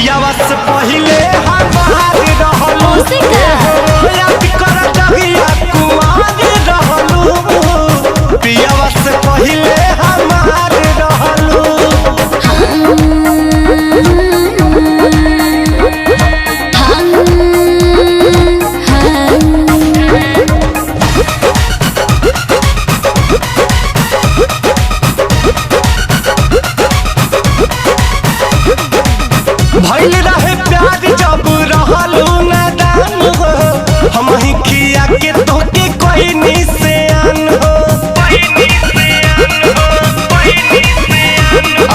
पियावा से पहिले हमार रहलू याद कर जहिया कुआर रहलू पियावा से पहिले हमार रहलू भइल रहे प्यार जब रहलू नादान हो हम ही खिया के तोके कोई निशान हो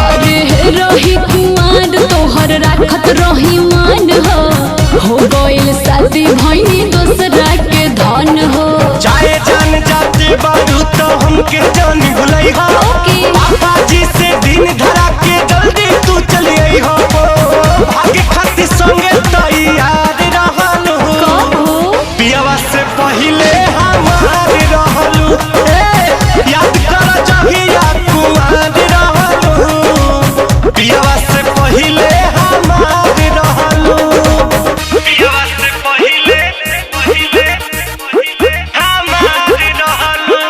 अरे रही कुमार तोहर राखत रही मान हो गइल शादी भइनी दूसरा के धन हो चाहे जान जाते बारू तो हमके जान भुलई हो पापा जी से दिन धरा के जल्दी तू चली आई हो भागे खातिर संगे तैयार रहलू पियावा से पहिले हमार रहलू याद कर जहिया कुआर रहलू पियावा से पहिले हमार रहलू पियावा से पहिले हमार रहलू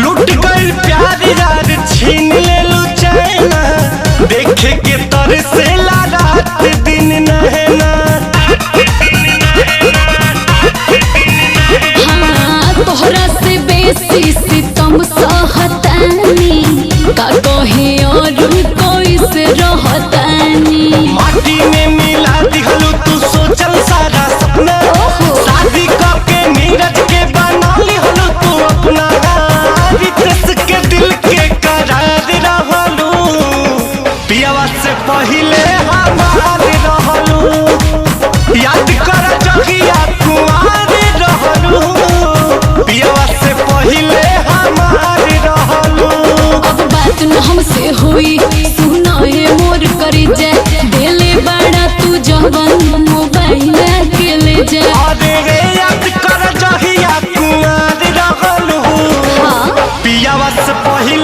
लुट गइल प्यार यार छीन लेलू चैना देखे के तर से रात दिन नहना हाँ तोहरा से बेसी सितम सहतानी का कहे और कोई से रहतानी माटी में मिला दिहलू तू सोचल सारा सपना शादी करके नीरज के बना लिहलू तू अपना रितेश के दिल के करार रहलू पियावा से पहिले हमार रहलू याद कर जहिया कुआर रहलू पियावा से पहिले हमार रहलू अब बात न हमसे हुई सुना है मोर करी जा दिले बड़ा तू जवन मोबाइल के ले जा अरे रे याद कर जहिया कुआर रहलू हाँ पियावा से पहिले